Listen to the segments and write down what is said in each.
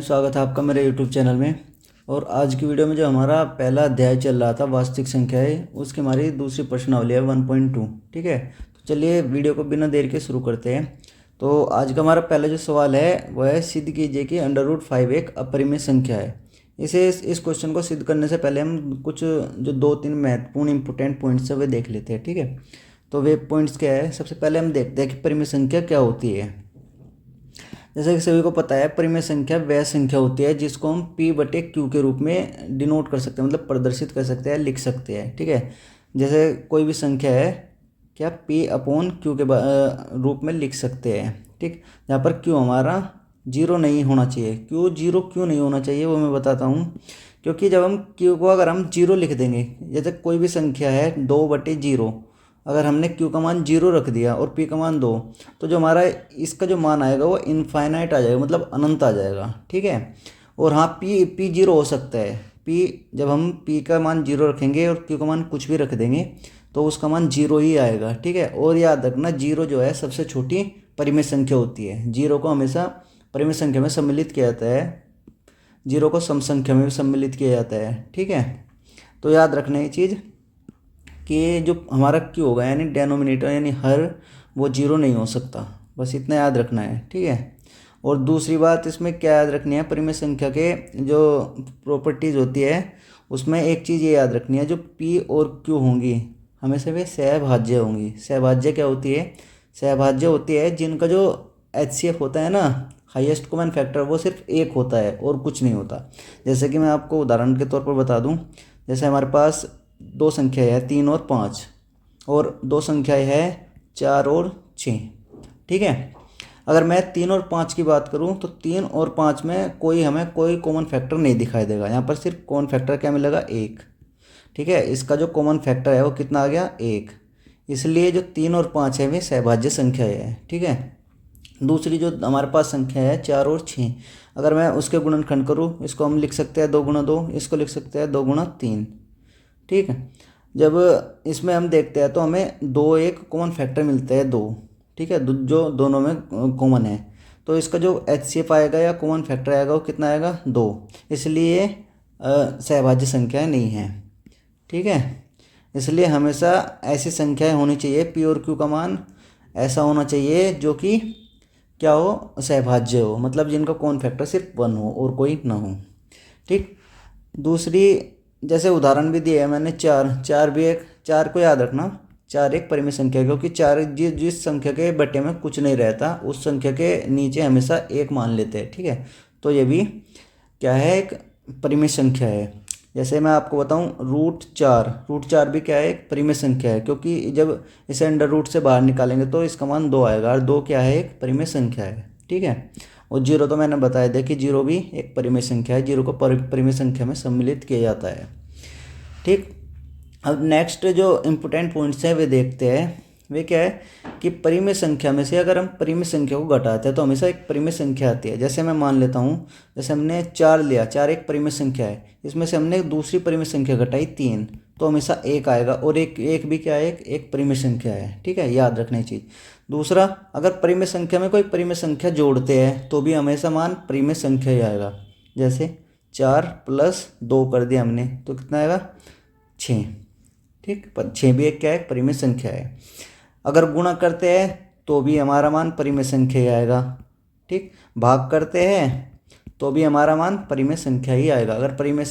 स्वागत है आपका मेरे YouTube चैनल में। और आज की वीडियो में जो हमारा पहला अध्याय चल रहा था वास्तविक संख्या है, उसकी हमारी दूसरी प्रश्नावली है 1.2। ठीक है, तो चलिए वीडियो को बिना देर के शुरू करते हैं। तो आज का हमारा पहला जो सवाल है वह है, सिद्ध कीजिए कि √5 एक अपरिमेय संख्या है। इस क्वेश्चन को सिद्ध करने से पहले हम कुछ जो 2-3 महत्वपूर्ण इंपॉर्टेंट पॉइंट्स है वे देख लेते हैं। ठीक है, तो वे पॉइंट्स क्या है, सबसे पहले हम देखते हैं कि परिमेय संख्या क्या होती है। जैसे कि सभी को पता है, परिमेय संख्या वह संख्या होती है जिसको हम p/q के रूप में डिनोट कर सकते हैं, मतलब प्रदर्शित कर सकते हैं, लिख सकते हैं। ठीक है, जैसे कोई भी संख्या है क्या p/q के रूप में लिख सकते हैं। ठीक, यहाँ पर q हमारा जीरो नहीं होना चाहिए। जीरो क्यों नहीं होना चाहिए वो मैं बताता हूँ। क्योंकि जब हम q को अगर हम जीरो लिख देंगे, जैसे कोई भी संख्या है 2/0, अगर हमने q का मान 0 रख दिया और p का मान 2, तो जो हमारा इसका जो मान आएगा वो इनफाइनाइट आ जाएगा, मतलब अनंत आ जाएगा। ठीक है, और हाँ p 0 हो सकता है। p जब हम p का मान 0 रखेंगे और q का मान कुछ भी रख देंगे तो उसका मान 0 ही आएगा। ठीक है, और याद रखना 0 जो है सबसे छोटी परिमेय संख्या होती है। 0 को हमेशा परिमेय संख्या में सम्मिलित किया जाता है, 0 को सम संख्या में भी सम्मिलित किया जाता है। ठीक है, तो याद रखना ये चीज़ कि जो हमारा q होगा यानी डेनोमिनेटर यानी हर, वो 0 नहीं हो सकता। बस इतना याद रखना है। ठीक है, और दूसरी बात इसमें क्या याद रखनी है, परिमेय संख्या के जो प्रॉपर्टीज़ होती है उसमें एक चीज़ ये याद रखनी है, जो p और q होंगी हमेशा वे सहभाज्य होंगी। सहभाज्य क्या होती है? सहभाज्य होती है जिनका जो HCF होता है ना, हाईएस्ट कॉमन फैक्टर, वो सिर्फ एक होता है और कुछ नहीं होता। जैसे कि मैं आपको उदाहरण के तौर पर बता दूं, जैसे हमारे पास दो संख्याएं हैं 3 और 5, और दो संख्याएं हैं 4 और 6। ठीक है, अगर मैं 3 और 5 की बात करूं तो 3 और 5 में हमें कोई कॉमन फैक्टर नहीं दिखाई देगा। यहाँ पर सिर्फ कॉमन फैक्टर क्या मिलेगा? 1। ठीक है, इसका जो कॉमन फैक्टर है वो कितना आ गया? 1। इसलिए जो 3 और 5 है वे सहभाज्य संख्याएं है। ठीक है, दूसरी जो हमारे पास संख्या है 4 और 6, अगर मैं उसके गुणनखंड करूँ, इसको हम लिख सकते हैं 2 × 2, इसको लिख सकते हैं 2 × 3। ठीक है, जब इसमें हम देखते हैं तो हमें 2 एक कॉमन फैक्टर मिलते हैं 2। ठीक है, जो दोनों में कॉमन है, तो इसका जो HCF आएगा या कॉमन फैक्टर आएगा वो कितना आएगा? 2। इसलिए सहभाज्य संख्याएं नहीं हैं। ठीक है, इसलिए हमेशा ऐसी संख्याएं होनी चाहिए, p और q का मान ऐसा होना चाहिए जो कि क्या हो? सहभाज्य हो, मतलब जिनका कॉमन फैक्टर सिर्फ 1 हो और कोई ना हो। ठीक, दूसरी जैसे उदाहरण भी दिया है मैंने, 4 भी एक, 4 को याद रखना, 4 एक परिमेय संख्या है, क्योंकि 4 जिस संख्या के बटे में कुछ नहीं रहता उस संख्या के नीचे हमेशा 1 मान लेते हैं। ठीक है, तो ये भी क्या है? एक परिमेय संख्या है। जैसे मैं आपको बताऊं, √4 भी क्या है? एक परिमेय संख्या है, क्योंकि जब इसे अंडर रूट से बाहर निकालेंगे तो इसका मान 2 आएगा, और 2 क्या है? एक परिमेय संख्या है। ठीक है, और 0 तो मैंने बताया था कि 0 भी एक परिमेय संख्या है, 0 को परिमेय संख्या में सम्मिलित किया जाता है। ठीक, अब नेक्स्ट जो इम्पोर्टेंट पॉइंट्स हैं वे देखते हैं। वे क्या है कि परिमेय संख्या में से अगर हम परिमेय संख्या को घटाते हैं तो हमेशा एक परिमेय संख्या आती है। जैसे मैं मान लेता हूँ, जैसे हमने 4 लिया, 4 एक परिमेय संख्या है, इसमें से हमने दूसरी परिमेय संख्या घटाई 3, तो हमेशा 1 आएगा, और एक भी क्या है? एक परिमेय संख्या है। ठीक है, याद रखना चीज़। दूसरा, अगर परिमेय संख्या में कोई परिमेय संख्या जोड़ते हैं तो भी हमेशा मान परिमेय संख्या ही आएगा। जैसे 4 + 2 कर दिया हमने तो कितना आएगा? 6। ठीक, पर 6 भी एक क्या है? परिमेय संख्या है। अगर गुणा करते हैं तो भी हमारा मान परिमेय संख्या ही आएगा। ठीक, भाग करते हैं तो भी हमारा मान परिमेय संख्या ही आएगा। अगर परिमेय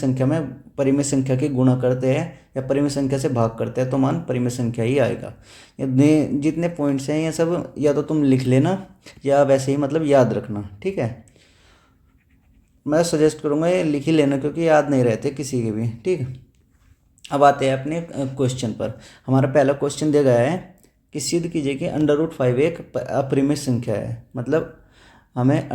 संख्या की गुणा करते हैं या परिमेय संख्या से भाग करते हैं तो मान परिमेय संख्या ही आएगा। ये जितने पॉइंट्स हैं ये सब या तो तुम लिख लेना या वैसे ही मतलब याद रखना। ठीक है, मैं सजेस्ट करूँगा ये लिख ही लेना, क्योंकि याद नहीं रहते किसी के भी। ठीक, अब आते हैं अपने क्वेश्चन पर। हमारा पहला क्वेश्चन दिया गया है कि सिद्ध कीजिए कि √5 एक अपरिमेय संख्या है। मतलब हमें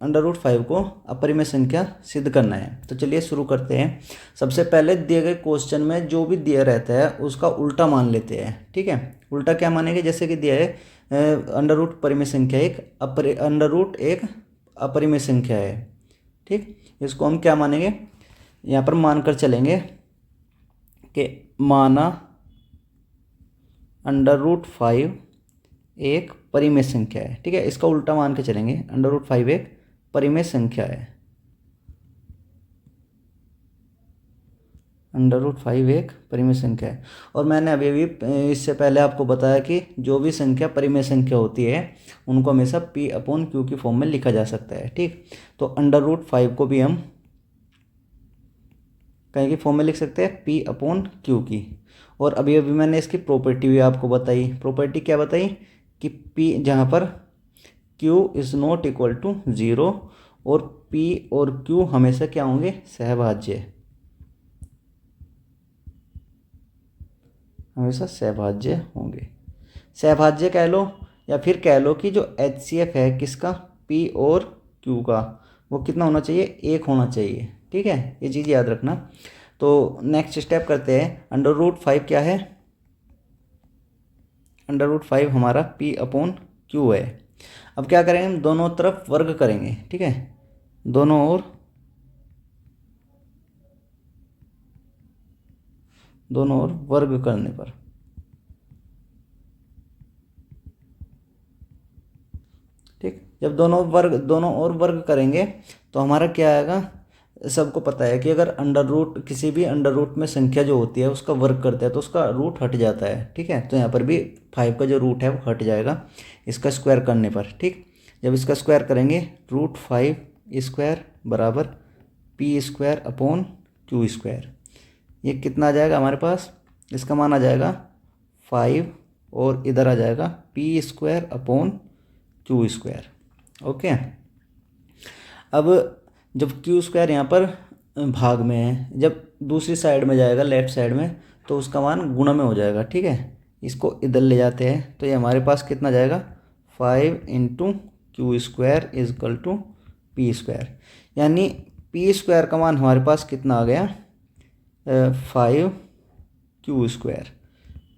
√5 को अपरिमेय संख्या सिद्ध करना है। तो चलिए शुरू करते हैं। सबसे पहले दिए गए क्वेश्चन में जो भी दिया रहता है उसका उल्टा मान लेते हैं। ठीक है, उल्टा क्या मानेंगे? जैसे कि दिया है √ परिमेय संख्या एक अपरिमेय संख्या है। ठीक, इसको हम क्या मानेंगे? यहाँ पर मानकर चलेंगे कि माना √5 एक परिमेय संख्या है। ठीक है, इसका उल्टा मान के चलेंगे, √5 एक परिमेय संख्या है। √5 एक परिमेय संख्या है। और मैंने अभी भी इससे पहले आपको बताया कि जो भी संख्या परिमेय संख्या होती है उनको हमेशा P/Q की फॉर्म में लिखा जा सकता है। ठीक, तो √5 को भी हम कहीं की फॉर्म में लिख सकते हैं P/Q की। और अभी अभी मैंने इसकी प्रॉपर्टी भी आपको बताई। प्रॉपर्टी क्या बताई कि P जहाँ पर Q is not equal to 0 और P और Q हमेशा क्या होंगे, सहभाज्य, हमेशा सहभाज्य होंगे। सहभाज्य कह लो या फिर कह लो कि जो HCF है किसका, P और Q का, वो कितना होना चाहिए, 1 होना चाहिए। ठीक है, ये चीज़ याद रखना। तो नेक्स्ट स्टेप करते हैं। √5 क्या है, √5 हमारा P/Q है। अब क्या करेंगे, हम दोनों तरफ वर्ग करेंगे। ठीक है, दोनों ओर वर्ग करने पर, ठीक, जब दोनों ओर वर्ग करेंगे तो हमारा क्या आएगा, सबको पता है कि अगर किसी भी अंडर रूट में संख्या जो होती है उसका वर्ग करते हैं तो उसका रूट हट जाता है। ठीक है, तो यहाँ पर भी 5 का जो रूट है वो हट जाएगा इसका स्क्वायर करने पर। ठीक, जब इसका स्क्वायर करेंगे √5² बराबर P²/Q²। ये कितना आ जाएगा हमारे पास, इसका मान आ जाएगा 5 और इधर आ जाएगा P²/Q²। ओके, अब जब Q² यहाँ पर भाग में है, जब दूसरी साइड में जाएगा लेफ्ट साइड में तो उसका मान गुणा में हो जाएगा। ठीक है, इसको इधर ले जाते हैं तो ये हमारे पास कितना जाएगा, 5 × Q² = P²। यानी P² का मान हमारे पास कितना आ गया, 5Q²।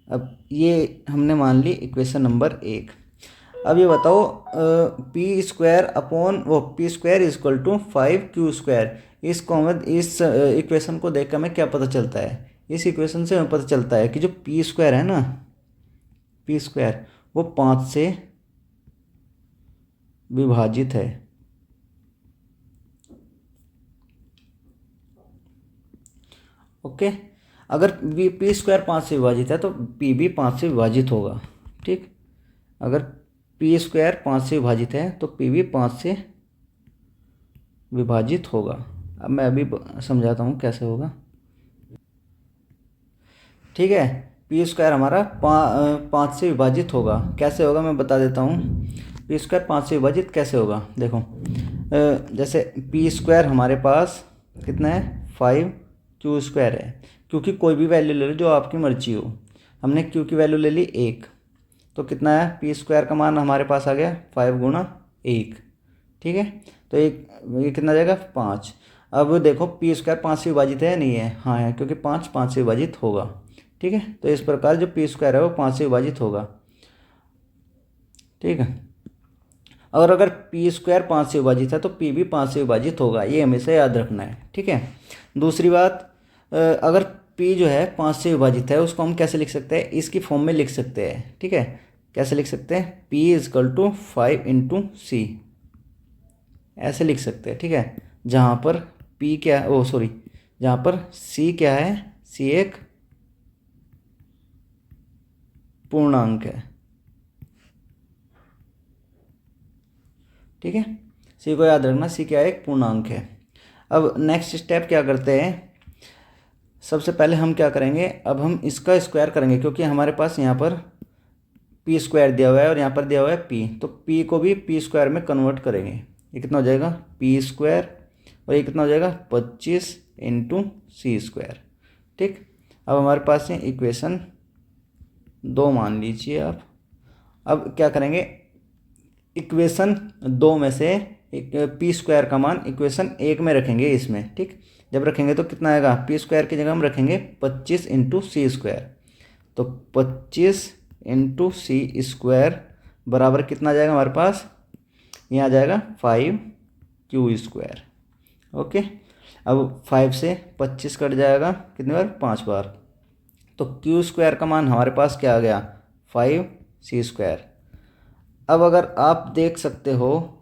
अब ये हमने मान ली इक्वेशन नंबर 1। अब ये बताओ P² = 5Q²। इसको हमें इस इक्वेशन को देख कर हमें क्या पता चलता है, इस इक्वेशन से हमें पता चलता है कि जो P² है ना, P² वो 5 से विभाजित है। ओके, अगर P² 5 से विभाजित है तो P भी 5 से विभाजित होगा। ठीक, अगर P² 5 से विभाजित है तो P भी 5 से विभाजित होगा। अब मैं अभी समझाता हूँ कैसे होगा। ठीक है, P² हमारा 5 से विभाजित होगा। कैसे होगा मैं बता देता हूँ। P² 5 से विभाजित कैसे होगा, देखो जैसे P² हमारे पास कितना है, 5Q² है, क्योंकि कोई भी वैल्यू ले लो जो आपकी मर्जी हो। हमने Q की वैल्यू ले ली 1, तो कितना है, P² का मान हमारे पास आ गया 5 × 1। ठीक है, तो ये कितना जाएगा, 5। अब देखो P² 5 से विभाजित है या नहीं है, हाँ है, क्योंकि 5 से विभाजित होगा। ठीक है, तो इस प्रकार जो P² है वो 5 से विभाजित होगा। ठीक है, और अगर P² 5 से विभाजित है तो P भी 5 से विभाजित होगा, ये हमेशा याद रखना है। ठीक है, दूसरी बात, अगर P जो है 5 से विभाजित है उसको हम कैसे लिख सकते हैं, इसकी फॉर्म में लिख सकते हैं। ठीक है, कैसे लिख सकते हैं, P = 5 × C, ऐसे लिख सकते हैं। ठीक है, जहाँ पर P क्या है, जहाँ पर C क्या है, C एक पूर्णांक है। ठीक है, C को याद रखना, C क्या है, एक पूर्णांक है। अब नेक्स्ट स्टेप क्या करते हैं, सबसे पहले हम क्या करेंगे, अब हम इसका स्क्वायर करेंगे, क्योंकि हमारे पास यहाँ पर P² दिया हुआ है और यहाँ पर दिया हुआ है P, तो P को भी P² में कन्वर्ट करेंगे। ये कितना हो जाएगा, P² और ये कितना हो जाएगा, 25 × C²। ठीक, अब हमारे पास है इक्वेशन 2 मान लीजिए आप। अब क्या करेंगे, इक्वेशन 2 में से P² का मान इक्वेशन 1 में रखेंगे इसमें। ठीक, जब रखेंगे तो कितना आएगा, P² की जगह हम रखेंगे 25 × C²। तो 25 × C² बराबर कितना आ जाएगा हमारे पास, यहाँ आ जाएगा 5Q²। ओके, अब 5 से 25 कट जाएगा, कितनी बार, 5 बार, तो Q² का मान हमारे पास क्या आ गया, 5C²। अब अगर आप देख सकते हो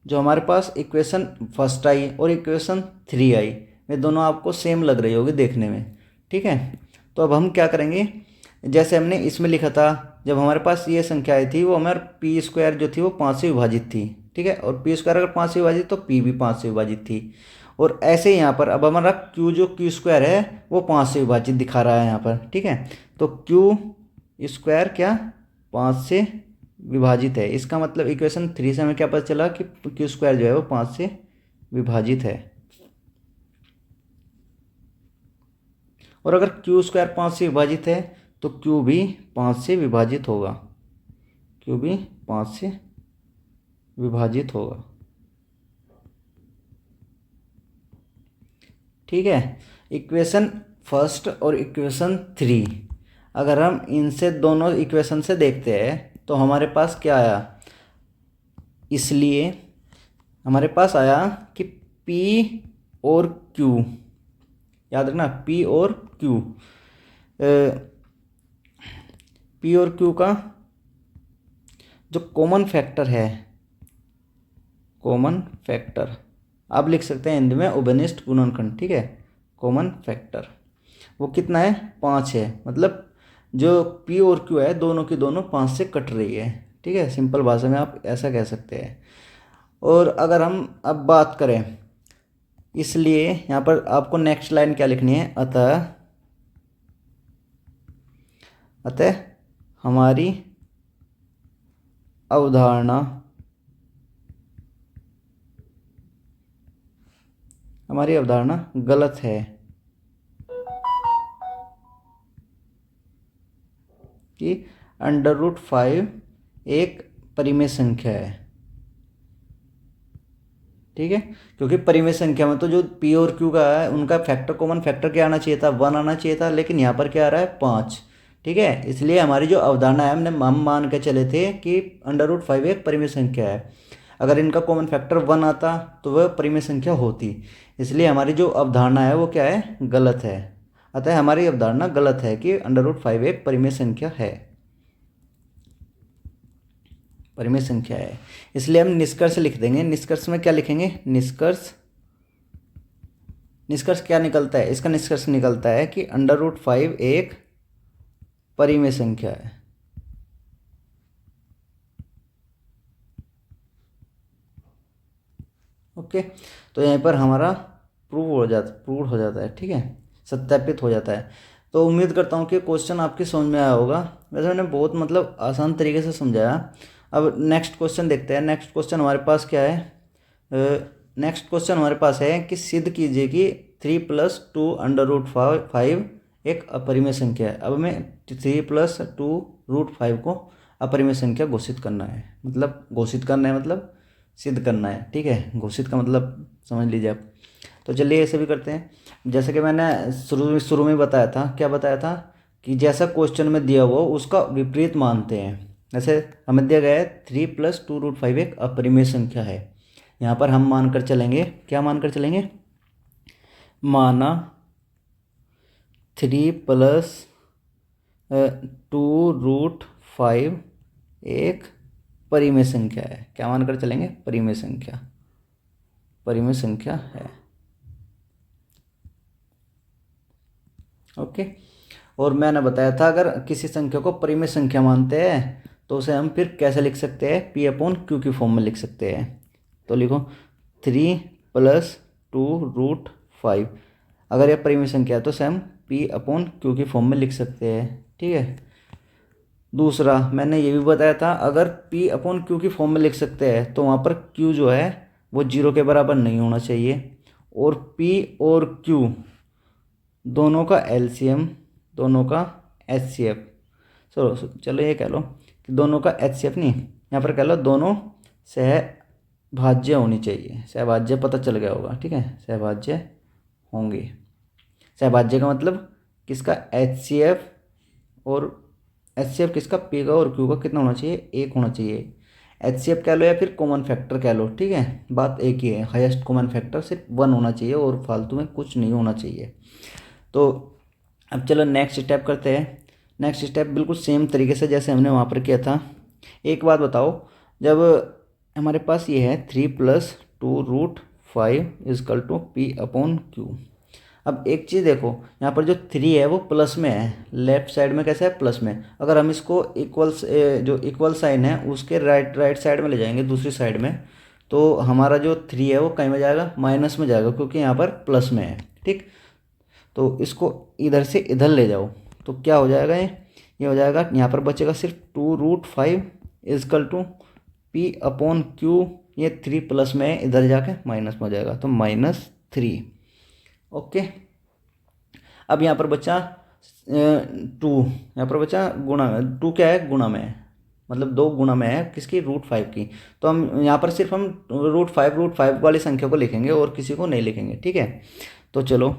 जो हमारे पास इक्वेशन फर्स्ट आई और इक्वेशन 3 आई, वे दोनों आपको सेम लग रही होगी देखने में, ठीक है। तो अब हम क्या करेंगे, जैसे हमने इसमें लिखा था, जब हमारे पास ये संख्या आई थी वो हमारे पी स्क्वायर जो थी वो 5 से विभाजित थी, ठीक है। और पी स्क्वायर अगर 5 से विभाजित तो पी भी 5 से विभाजित थी। और ऐसे ही यहाँ पर अब हमारा क्यू जो क्यू स्क्वायर है वो 5 से विभाजित दिखा रहा है यहाँ पर, ठीक है। तो क्यू स्क्वायर क्या 5 से विभाजित है, इसका मतलब इक्वेशन 3 से हमें क्या पता चला कि क्यू स्क्वायर जो है वो 5 से विभाजित है। और अगर क्यू स्क्वायर 5 से विभाजित है तो क्यू भी 5 से विभाजित होगा, क्यू भी 5 से विभाजित होगा, ठीक है। इक्वेशन फर्स्ट और इक्वेशन 3 अगर हम इनसे दोनों इक्वेशन से देखते हैं तो हमारे पास क्या आया, इसलिए हमारे पास आया कि P और Q, याद रखना P और Q, P और Q का जो कॉमन फैक्टर है, कॉमन फैक्टर आप लिख सकते हैं हिंदी में उभयनिष्ठ गुणनखंड, ठीक है। कॉमन फैक्टर वो कितना है 5 है, मतलब जो P और Q है दोनों की दोनों 5 से कट रही है, ठीक है। सिंपल भाषा में आप ऐसा कह सकते हैं। और अगर हम अब बात करें, इसलिए यहाँ पर आपको नेक्स्ट लाइन क्या लिखनी है, अतः हमारी अवधारणा गलत है कि √5 एक परिमेय संख्या है, ठीक है। क्योंकि परिमेय संख्या में तो जो P और Q का है उनका फैक्टर, कॉमन फैक्टर क्या आना चाहिए था, 1 आना चाहिए था, लेकिन यहाँ पर क्या आ रहा है 5, ठीक है। इसलिए हमारी जो अवधारणा है हम मान के चले थे कि √5 एक परिमेय संख्या है। अगर इनका कॉमन फैक्टर 1 आता तो वह परिमेय संख्या होती, इसलिए हमारी जो अवधारणा है वो क्या है, गलत है। अतः हमारी अवधारणा गलत है कि √5 एक परिमेय संख्या है, परिमेय संख्या है। इसलिए हम निष्कर्ष लिख देंगे। निष्कर्ष में क्या लिखेंगे, निष्कर्ष क्या निकलता है, इसका निष्कर्ष निकलता है कि √5 एक परिमेय संख्या है, ओके। तो यहाँ पर हमारा प्रूव हो जाता है, ठीक है, सत्यापित हो जाता है। तो उम्मीद करता हूँ कि क्वेश्चन आपके समझ में आया होगा। वैसे मैंने बहुत मतलब आसान तरीके से समझाया। अब नेक्स्ट क्वेश्चन देखते हैं। नेक्स्ट क्वेश्चन हमारे पास क्या है, नेक्स्ट क्वेश्चन हमारे पास है कि सिद्ध कीजिए कि 3 + 2 √5 एक अपरिमेय संख्या है। अब हमें 3 + 2 √5 को अपरिमेय संख्या घोषित करना है, मतलब सिद्ध करना है, ठीक है। घोषित का मतलब समझ लीजिए आप। तो चलिए ऐसे भी करते हैं। जैसे कि मैंने शुरू में बताया था, क्या बताया था कि जैसा क्वेश्चन में दिया हुआ उसका विपरीत मानते हैं। जैसे हमें दिया गया है 3 + 2 √5 एक अपरिमेय संख्या है। यहाँ पर हम मानकर चलेंगे, क्या मानकर चलेंगे, माना 3 + 2 √5 एक परिमेय संख्या है। क्या मानकर चलेंगे, परिमेय संख्या है, ओके। और मैंने बताया था अगर किसी संख्या को परिमेय संख्या मानते हैं तो उसे हम फिर कैसे लिख सकते हैं, P/Q की फॉर्म में लिख सकते हैं। तो लिखो 3 + 2 √5, अगर यह परिमेय संख्या है तो उसे हम P/Q की फॉर्म में लिख सकते हैं, ठीक है। दूसरा मैंने ये भी बताया था अगर P/Q की फॉर्म में लिख सकते हैं तो वहाँ पर Q जो है वो 0 के बराबर नहीं होना चाहिए, और P और Q दोनों का LCM, दोनों का HCF, चलो ये कह लो कि दोनों का HCF नहीं, यहाँ पर कह लो दोनों सहभाज्य होनी चाहिए। सहभाज्य पता चल गया होगा, ठीक है, सहभाज्य होंगे। सहभाज्य का मतलब किसका, HCF, और HCF किसका, P का और Q का कितना होना चाहिए, 1 होना चाहिए। HCF कह लो या फिर कॉमन फैक्टर कह लो, ठीक है, बात एक ही है। हाईएस्ट कॉमन फैक्टर सिर्फ 1 होना चाहिए और फालतू में कुछ नहीं होना चाहिए। तो अब चलो नेक्स्ट स्टेप करते हैं। नेक्स्ट स्टेप बिल्कुल सेम तरीके से जैसे हमने वहाँ पर किया था। एक बात बताओ, जब हमारे पास ये है 3+2√5 इजकल टू P/Q। अब एक चीज़ देखो, यहाँ पर जो 3 है वो प्लस में है, लेफ्ट साइड में कैसा है, प्लस में। अगर हम इसको जो इक्वल साइन है उसके राइट साइड में ले जाएंगे, दूसरी साइड में, तो हमारा जो 3 है वो कहीं में जाएगा, माइनस में जाएगा, क्योंकि यहाँ पर प्लस में है। ठीक, तो इसको इधर से इधर ले जाओ तो क्या हो जाएगा, ये हो जाएगा, यहाँ पर बचेगा सिर्फ 2√5 इजकल टू P/Q। ये 3 प्लस में है, इधर जाके माइनस में हो जाएगा, तो -3। ओके, अब यहाँ पर बचा 2, यहाँ पर बचा गुणा में, 2 क्या है, गुणा में है, मतलब 2 गुणा में है किसकी, √5 की। तो हम यहाँ पर सिर्फ हम √5 वाली संख्या को लिखेंगे और किसी को नहीं लिखेंगे। ठीक है, तो चलो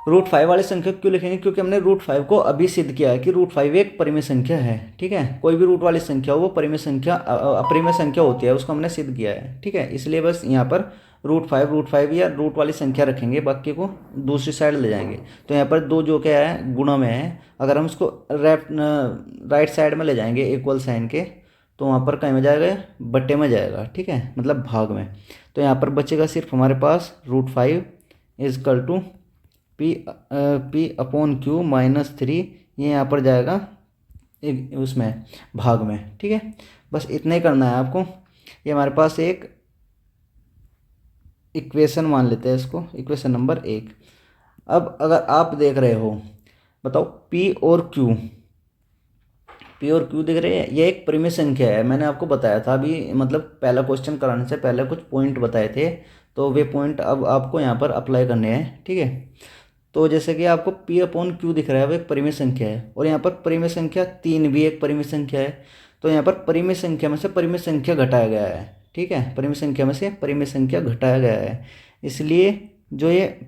√5 वाली संख्या क्यों लिखेंगे, क्योंकि हमने √5 को अभी सिद्ध किया है कि √5 एक परिमेय संख्या है। ठीक है, कोई भी रूट वाली संख्या हो वो परिमेय संख्या अपरिमेय संख्या होती है, उसको हमने सिद्ध किया है। ठीक है, इसलिए बस यहाँ पर √5 या रूट वाली संख्या रखेंगे, बाकी को दूसरी साइड ले जाएंगे। तो यहाँ पर 2 जो क्या है, गुणा में है, अगर हम उसको राइट साइड में ले जाएंगे इक्वल साइन के, तो वहाँ पर कहीं में जाएगा, बट्टे में जाएगा। ठीक है, मतलब भाग में। तो यहाँ पर बचेगा सिर्फ हमारे पास √5 इजकल टू P/Q -3, ये यहाँ पर जाएगा उसमें, भाग में। ठीक है, बस इतना ही करना है आपको। ये हमारे पास एक इक्वेशन मान लेते हैं इसको, इक्वेशन नंबर 1। अब अगर आप देख रहे हो, बताओ P और Q दिख रहे हैं, ये एक परिमेय संख्या है। मैंने आपको बताया था अभी, मतलब पहला क्वेश्चन कराने से पहले कुछ पॉइंट बताए थे, तो वे पॉइंट अब आपको यहाँ पर अप्लाई करने हैं। ठीक है, तो जैसे कि आपको P/Q दिख रहा है, वो एक परिमेय संख्या है, और यहाँ पर परिमेय संख्या 3 भी एक परिमेय संख्या है। तो यहाँ पर परिमेय संख्या में से परिमेय संख्या घटाया गया है। ठीक है, परिमेय संख्या में से परिमेय संख्या घटाया गया है, इसलिए जो ये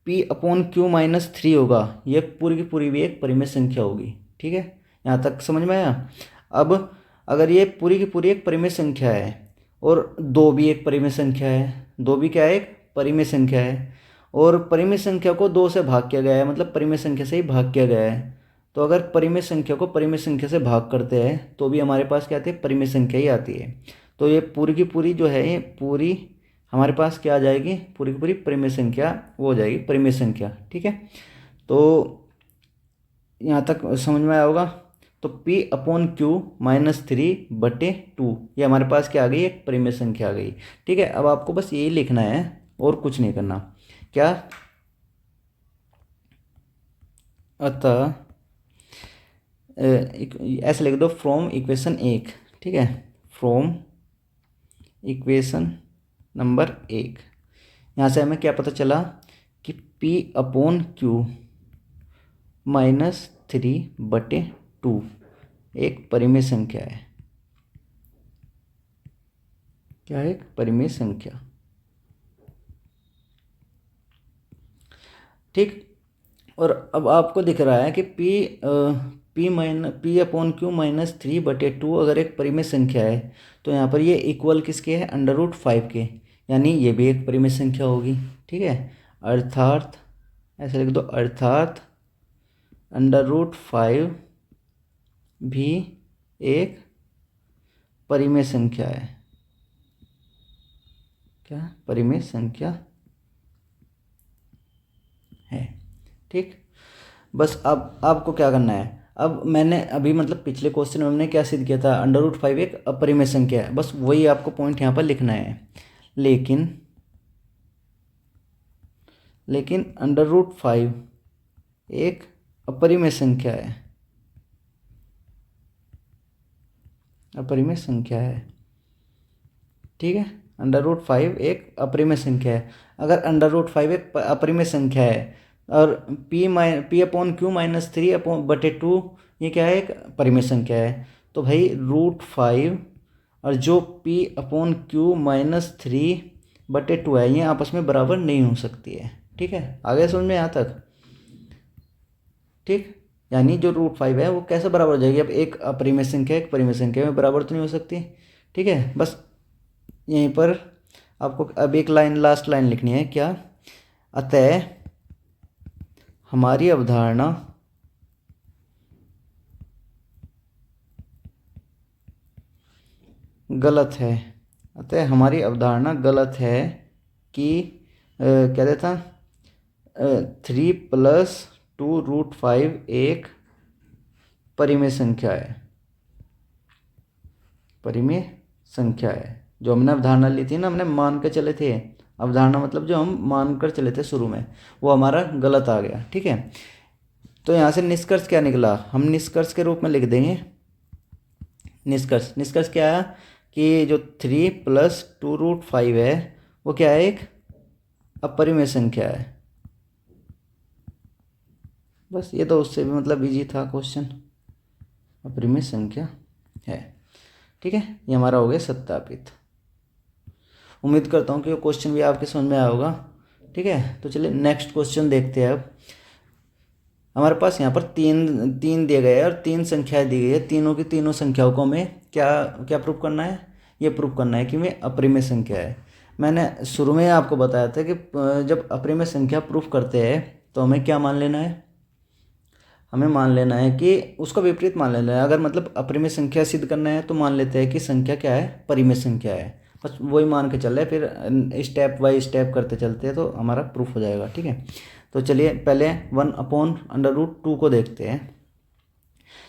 P/Q -3 होगा, ये पूरी की पूरी भी एक परिमेय संख्या होगी। ठीक है, यहाँ तक समझ में आया। अब अगर ये पूरी की पूरी एक परिमेय संख्या है और 2 भी एक परिमेय संख्या है, 2 भी क्या है, एक परिमेय संख्या है, और परिमेय संख्या को 2 से भाग किया गया है, मतलब परिमेय संख्या से ही भाग किया गया है। तो अगर परिमेय संख्या को परिमेय संख्या से भाग करते हैं तो भी हमारे पास क्या आती है, परिमेय संख्या ही आती है। तो ये पूरी की पूरी जो है, ये पूरी हमारे पास क्या आ जाएगी, पूरी की पूरी परिमेय संख्या वो हो जाएगी, परिमेय संख्या। ठीक है, तो यहाँ तक समझ में आया होगा। तो P/Q -3/2, ये हमारे पास क्या आ गई, एक परिमेय संख्या आ गई। ठीक है, अब आपको बस यही लिखना है और कुछ नहीं करना। क्या, अतः ऐसे लिख दो, फ्रॉम इक्वेशन 1। ठीक है, फ्रॉम इक्वेशन नंबर 1, यहाँ से हमें क्या पता चला कि P/Q -3/2 एक परिमेय संख्या है। क्या है, एक परिमेय संख्या। ठीक, और अब आपको दिख रहा है कि P/Q -3/2 अगर एक परिमेय संख्या है, तो यहाँ पर ये इक्वल किसके है, √5 के, यानी ये भी एक परिमेय संख्या होगी। ठीक है, अर्थात ऐसे लिख दो, अर्थात √5 भी एक परिमेय संख्या है। क्या, परिमेय संख्या है। ठीक, बस अब आपको क्या करना है, अब मैंने अभी मतलब पिछले क्वेश्चन में हमने क्या सिद्ध किया था, √5 एक अपरिमेय संख्या है, बस वही आपको पॉइंट यहाँ पर लिखना है। लेकिन √5 एक अपरिमेय संख्या है, अपरिमेय संख्या है। ठीक है, √5 एक अपरिमेय संख्या है। अगर √5 एक अपरिमेय संख्या है और P/Q -3/2 ये क्या है, एक परिमेय संख्या है, तो भाई √5 और जो P/Q -3/2 है, ये आपस में बराबर नहीं हो सकती है। ठीक है, आगे समझ में यहाँ तक। ठीक, यानी जो √5 है वो कैसे बराबर हो जाएगी, अब एक अपरिमेय संख्या एक परिमेय संख्या में बराबर तो नहीं हो सकती। ठीक है, बस यहीं पर आपको अब एक लाइन, लास्ट लाइन लिखनी है। क्या, अतः हमारी अवधारणा गलत है, अतः हमारी अवधारणा गलत है कि क्या देता 3+2√5 एक परिमेय संख्या है। परिमेय संख्या है। जो हमने अवधारणा ली थी ना, हमने मान के चले थे, अवधारणा मतलब जो हम मान कर चले थे शुरू में, वो हमारा गलत आ गया। ठीक है, तो यहाँ से निष्कर्ष क्या निकला, हम निष्कर्ष के रूप में लिख देंगे। निष्कर्ष क्या है कि जो 3+2√5 है वो क्या है, एक अपरिमेय संख्या है। बस ये तो उससे भी मतलब इजी था क्वेश्चन, अपरिमेय संख्या है। ठीक है, ये हमारा हो गया सत्यापित। उम्मीद करता हूँ कि वो क्वेश्चन भी आपके समझ में आया होगा। ठीक है, तो चलिए नेक्स्ट क्वेश्चन देखते हैं। अब हमारे पास यहाँ पर तीन दिए गए हैं और 3 संख्याएं दी गई है। तीनों की तीनों संख्याओं को हमें क्या प्रूव करना है, ये प्रूव करना है कि वे अपरिमेय संख्या है। मैंने शुरू में आपको बताया था कि जब अपरिमेय संख्या प्रूफ करते हैं तो हमें क्या मान लेना है, हमें मान लेना है कि उसका विपरीत मान लेना है। अगर मतलब अपरिमेय संख्या सिद्ध करना है तो मान लेते हैं कि संख्या क्या है, परिमेय संख्या है। बस वही मान के चल रहे, फिर स्टेप बाय स्टेप करते चलते हैं तो हमारा प्रूफ हो जाएगा। ठीक है, तो चलिए पहले 1/√2 को देखते हैं।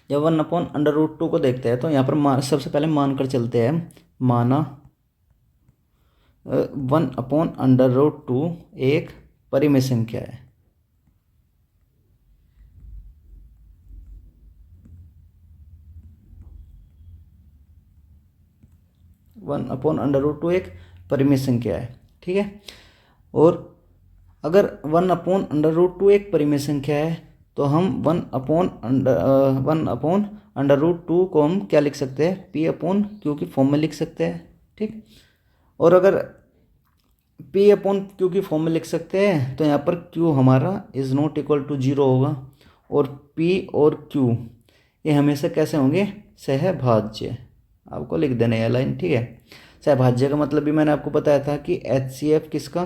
जब 1/√2 को देखते हैं तो यहाँ पर सबसे पहले मान कर चलते हैं। माना 1/√2 एक परिमेय संख्या है। वन अपॉन √2 एक परिमेय संख्या है। ठीक है, और अगर 1/√2 एक परिमेय संख्या है तो हम 1/√2 को हम क्या लिख सकते हैं, P/Q की फॉर्म में लिख सकते हैं। ठीक, और अगर P/Q की फॉर्म में लिख सकते हैं तो यहाँ पर Q हमारा इज़ नॉट इक्वल टू 0 होगा, और P और Q ये हमेशा कैसे होंगे, सहभाज्य। आपको लिख देना है लाइन। ठीक है, सहभाज्य का मतलब भी मैंने आपको बताया था कि HCF किसका,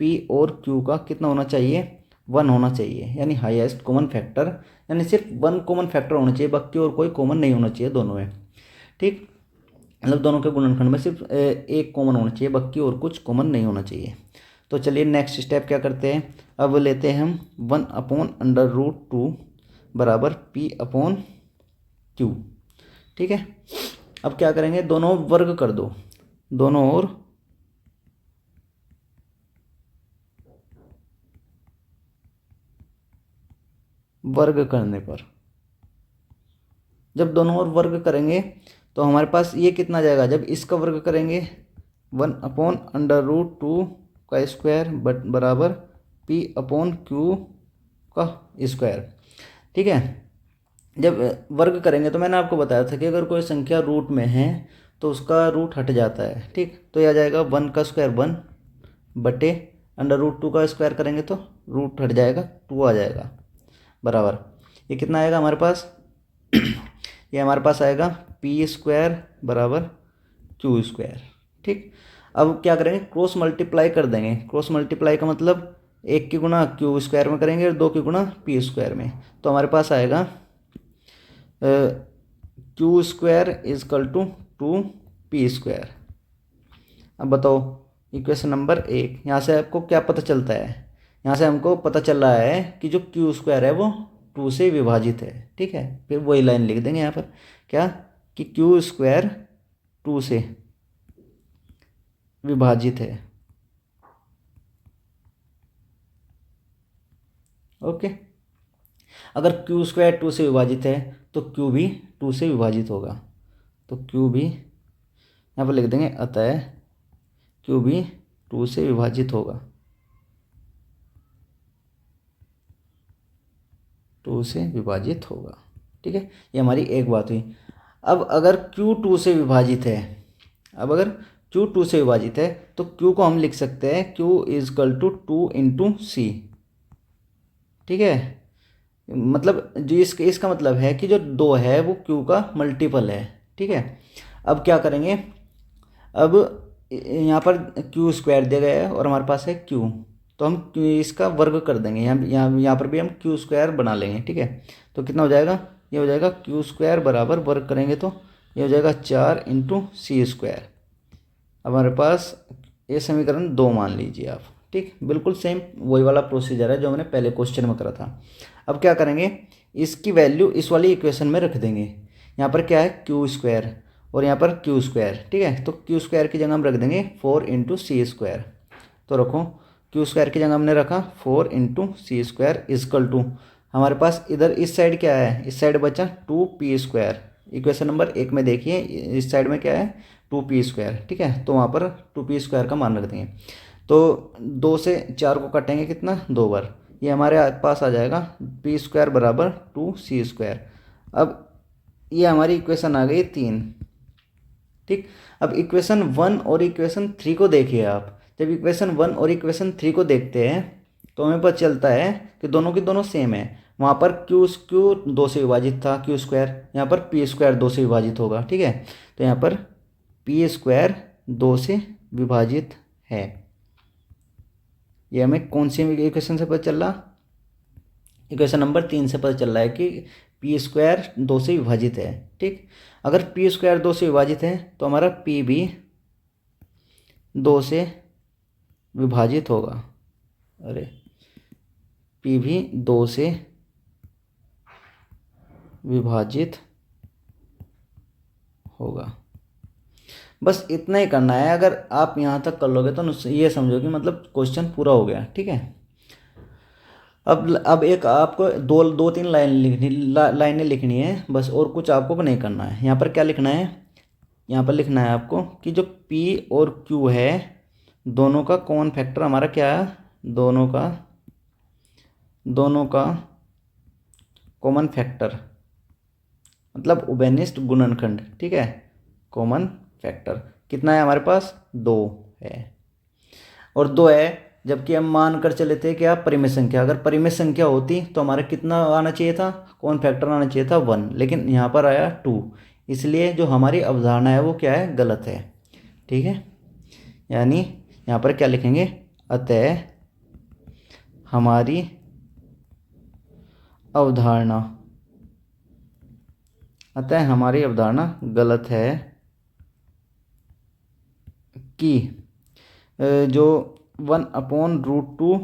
P और Q का कितना होना चाहिए, 1 होना चाहिए, यानी हाईएस्ट कॉमन फैक्टर, यानी सिर्फ 1 कॉमन फैक्टर होना चाहिए, बाकी और कोई कॉमन नहीं होना चाहिए दोनों में। ठीक, मतलब दोनों के गुणनखंड में सिर्फ एक कॉमन होना चाहिए, बाकी और कुछ कॉमन नहीं होना चाहिए। तो चलिए नेक्स्ट स्टेप क्या करते हैं, अब लेते हैं हम 1/√2 बराबर P/Q। ठीक है, अब क्या करेंगे, दोनों वर्ग कर दो, दोनों ओर वर्ग करने पर, जब दोनों ओर वर्ग करेंगे तो हमारे पास ये कितना जाएगा, जब इसका वर्ग करेंगे 1/√2 का स्क्वायर बराबर P/Q का स्क्वायर। ठीक है, जब वर्ग करेंगे तो मैंने आपको बताया था कि अगर कोई संख्या रूट में है तो उसका रूट हट जाता है। ठीक, तो यह आ जाएगा 1 का स्क्वायर 1 बटे √2 का स्क्वायर करेंगे तो रूट हट जाएगा, 2 आ जाएगा, बराबर ये कितना आएगा हमारे पास ये हमारे पास आएगा P² बराबर Q²। ठीक, अब क्या करेंगे, क्रॉस मल्टीप्लाई कर देंगे। क्रॉस मल्टीप्लाई का मतलब 1 की गुणा Q² में करेंगे और 2 की गुणा P² में, तो हमारे पास आएगा Q² = 2P²। अब बताओ इक्वेशन नंबर 1, यहाँ से आपको क्या पता चलता है, यहाँ से हमको पता चल रहा है कि जो Q² है वो 2 से विभाजित है। ठीक है, फिर वही लाइन लिख देंगे यहाँ पर, क्या कि Q² 2 से विभाजित है। ओके, अगर Q² 2 से विभाजित है तो Q भी 2 से विभाजित होगा, तो Q भी यहाँ पर लिख देंगे, अतः Q भी 2 से विभाजित होगा, 2 से विभाजित होगा। ठीक है, ये हमारी एक बात हुई। अब अगर Q 2 से विभाजित है, अब अगर Q 2 से विभाजित है तो Q को हम लिख सकते हैं Q = 2 × C। ठीक है, मतलब जो इसका मतलब है कि जो 2 है वो Q का मल्टीपल है। ठीक है, अब क्या करेंगे, अब यहाँ पर Q² दिया गया है और हमारे पास है Q, तो हम इसका वर्ग कर देंगे, यहाँ पर भी हम Q² बना लेंगे। ठीक है, तो कितना हो जाएगा, ये हो जाएगा Q² बराबर वर्ग करेंगे तो ये हो जाएगा 4 इंटू सी स्क्वायर। अब हमारे पास ये समीकरण 2 मान लीजिए आप, ठीक। बिल्कुल सेम वही वाला प्रोसीजर है जो हमने पहले क्वेश्चन में करा था। अब क्या करेंगे, इसकी वैल्यू इस वाली इक्वेशन में रख देंगे। यहाँ पर क्या है, क्यू स्क्वायर और यहाँ पर क्यू स्क्वायर, ठीक है। तो क्यू स्क्वायर की जगह हम रख देंगे 4 इंटू सी स्क्वायर। तो रखो, क्यू स्क्वायर की जगह हमने रखा 4 into C square equal to, हमारे पास इधर इस साइड क्या है, इस साइड बचा 2p स्क्वायर। इक्वेशन नंबर 1 में देखिए इस साइड में क्या है, 2p स्क्वायर, ठीक है। तो वहाँ पर 2p स्क्वायर का मान रख देंगे। तो 2 से 4 को काटेंगे कितना, 2 बार, ये हमारे पास आ जाएगा p स्क्वायर बराबर 2c स्क्वायर। अब ये हमारी इक्वेशन आ गई 3, ठीक। अब इक्वेशन 1 और इक्वेशन 3 को देखिए आप। जब इक्वेशन 1 और इक्वेशन 3 को देखते हैं तो हमें पता चलता है कि दोनों की दोनों सेम है। वहाँ पर क्यू 2 से विभाजित था, क्यू स्क्वायर, यहाँ पर पी स्क्वायर 2 से विभाजित होगा, ठीक है। तो यहाँ पर पी स्क्वायर 2 से विभाजित है। ये हमें कौन सी इक्वेशन से पता चल रहा, इक्वेशन नंबर 3 से पता चल रहा है कि पी स्क्वायर 2 से विभाजित है, ठीक। अगर पी स्क्वायर 2 से विभाजित है तो हमारा पी भी 2 से विभाजित होगा। अरे, पी भी 2 से विभाजित होगा। बस इतना ही करना है। अगर आप यहाँ तक कर लोगे तो ये समझो कि मतलब क्वेश्चन पूरा हो गया, ठीक है। अब एक आपको दो तीन लाइनें लिखनी है बस, और कुछ आपको नहीं करना है। यहाँ पर क्या लिखना है, यहाँ पर लिखना है आपको कि जो P और Q है दोनों का कॉमन फैक्टर हमारा क्या है, दोनों का कॉमन फैक्टर मतलब उभयनिष्ठ गुणनखंड, ठीक है। कॉमन फैक्टर कितना है हमारे पास, 2 है। और 2 है जबकि हम मान कर चले थे क्या, परिमेय संख्या। अगर परिमेय संख्या होती तो हमारा कितना आना चाहिए था, कॉमन फैक्टर आना चाहिए था 1, लेकिन यहाँ पर आया 2। इसलिए जो हमारी अवधारणा है वो क्या है, गलत है, ठीक है। यानी यहाँ पर क्या लिखेंगे, अतः हमारी अवधारणा गलत है कि जो 1/√2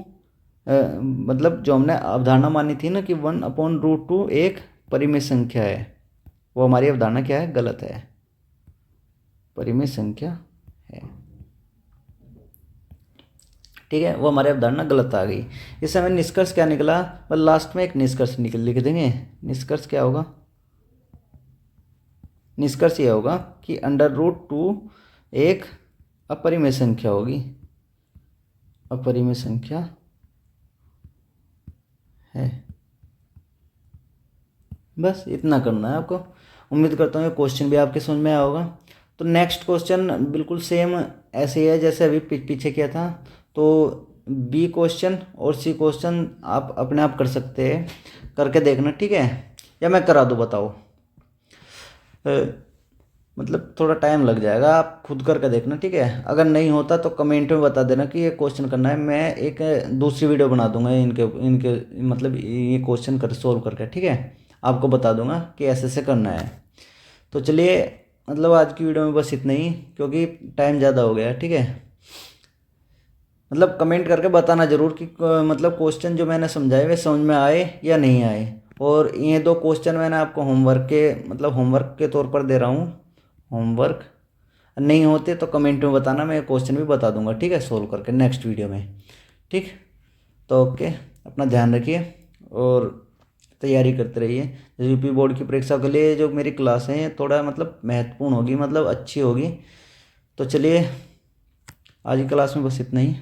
मतलब जो हमने अवधारणा मानी थी ना कि 1/√2 एक परिमेय संख्या है, वो हमारी अवधारणा क्या है, गलत है, परिमेय संख्या है, ठीक है। वो हमारी अवधारणा गलत आ गई। इससे हमें निष्कर्ष क्या निकला, बस लास्ट में एक निष्कर्ष लिख देंगे। निष्कर्ष क्या होगा, निष्कर्ष ये होगा कि √2 एक अपरिमेय संख्या होगी, अपरिमेय संख्या है। बस इतना करना है आपको। उम्मीद करता हूँ ये क्वेश्चन भी आपके समझ में आया होगा। तो नेक्स्ट क्वेश्चन बिल्कुल सेम ऐसे ही है जैसे अभी पीछे किया था। तो बी क्वेश्चन और सी क्वेश्चन आप अपने आप कर सकते हैं, करके देखना, ठीक है। या मैं करा दूँ, बताओ। मतलब थोड़ा टाइम लग जाएगा, आप खुद करके देखना, ठीक है। अगर नहीं होता तो कमेंट में बता देना कि ये क्वेश्चन करना है। मैं एक दूसरी वीडियो बना दूंगा इनके मतलब ये क्वेश्चन कर सोल्व करके, ठीक है। आपको बता दूंगा कि ऐसे ऐसे करना है। तो चलिए, मतलब आज की वीडियो में बस इतना ही, क्योंकि टाइम ज़्यादा हो गया, ठीक है। मतलब कमेंट करके बताना ज़रूर कि मतलब क्वेश्चन जो मैंने समझाए वे समझ में आए या नहीं आए। और ये 2 क्वेश्चन मैंने आपको होमवर्क के तौर पर दे रहा हूँ। होमवर्क नहीं होते तो कमेंट में बताना, मैं क्वेश्चन भी बता दूंगा, ठीक है, सोल्व करके नेक्स्ट वीडियो में, ठीक। तो ओके, अपना ध्यान रखिए और तैयारी करते रहिए। यूपी बोर्ड की परीक्षा के लिए जो मेरी क्लास है थोड़ा मतलब महत्वपूर्ण होगी, मतलब अच्छी होगी। तो चलिए, आज की क्लास में बस इतना ही।